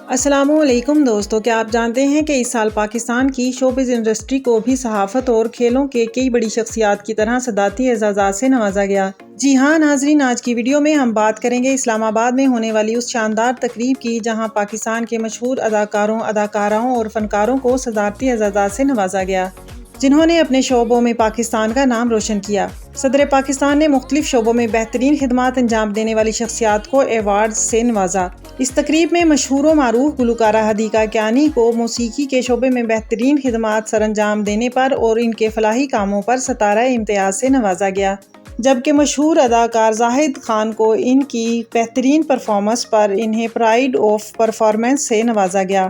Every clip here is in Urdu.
السلام علیکم دوستو، کیا آپ جانتے ہیں کہ اس سال پاکستان کی شوبز انڈسٹری کو بھی صحافت اور کھیلوں کے کئی بڑی شخصیات کی طرح صدارتی اعزازات سے نوازا گیا؟ جی ہاں ناظرین، آج کی ویڈیو میں ہم بات کریں گے اسلام آباد میں ہونے والی اس شاندار تقریب کی جہاں پاکستان کے مشہور اداکاروں، اداکاراؤں اور فنکاروں کو صدارتی اعزازات سے نوازا گیا، جنہوں نے اپنے شعبوں میں پاکستان کا نام روشن کیا۔ صدر پاکستان نے مختلف شعبوں میں بہترین خدمات انجام دینے والی شخصیات کو ایوارڈز سے نوازا۔ اس تقریب میں مشہور و معروف گلوکارہ حدیقہ کیانی کو موسیقی کے شعبے میں بہترین خدمات سر انجام دینے پر اور ان کے فلاحی کاموں پر ستارہ امتیاز سے نوازا گیا، جبکہ مشہور اداکار زاہد خان کو ان کی بہترین پرفارمنس پر انہیں پرائڈ آف پرفارمنس سے نوازا گیا۔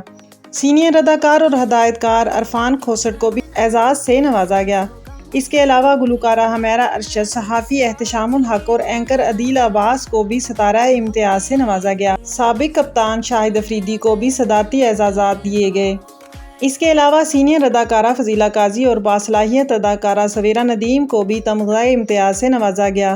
سینئر اداکار اور ہدایت کار عرفان کھوسٹ کو بھی اعزاز سے نوازا گیا۔ اس کے علاوہ گلوکارہ حمیرہ ارشد، صحافی احتشام الحق اور اینکر عدیل عباس کو بھی ستارہ امتیاز سے نوازا گیا۔ سابق کپتان شاہد افریدی کو بھی صدارتی اعزازات دیے گئے۔ اس کے علاوہ سینئر اداکارہ فضیلہ قاضی اور باصلاحیت اداکارہ سویرا ندیم کو بھی تمغہ امتیاز سے نوازا گیا۔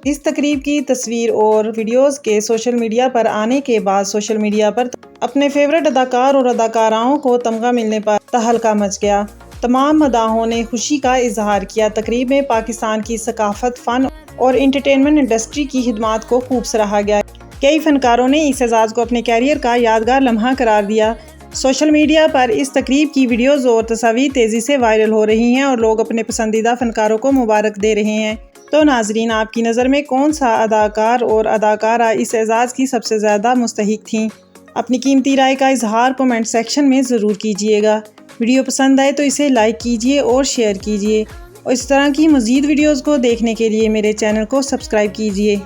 اس تقریب کی تصویر اور ویڈیوز کے سوشل میڈیا پر آنے کے بعد سوشل میڈیا پر اپنے فیورٹ اداکار اور اداکاراؤں کو تمغہ ملنے پر تہلکہ مچ گیا۔ تمام مداحوں نے خوشی کا اظہار کیا۔ تقریب میں پاکستان کی ثقافت، فن اور انٹرٹینمنٹ انڈسٹری کی خدمات کو خوب سراہا گیا۔ کئی فنکاروں نے اس اعزاز کو اپنے کیریئر کا یادگار لمحہ قرار دیا۔ سوشل میڈیا پر اس تقریب کی ویڈیوز اور تصاویر تیزی سے وائرل ہو رہی ہیں اور لوگ اپنے پسندیدہ فنکاروں کو مبارک دے رہے ہیں۔ تو ناظرین، آپ کی نظر میں کون سا اداکار اور اداکارہ اس اعزاز کی سب سے زیادہ مستحق تھیں؟ اپنی قیمتی رائے کا اظہار کمنٹ سیکشن میں ضرور کیجیے گا۔ ویڈیو پسند آئے تو اسے لائک کیجیے اور شیئر کیجیے، اور اس طرح کی مزید ویڈیوز کو دیکھنے کے لیے میرے چینل کو سبسکرائب کیجیے۔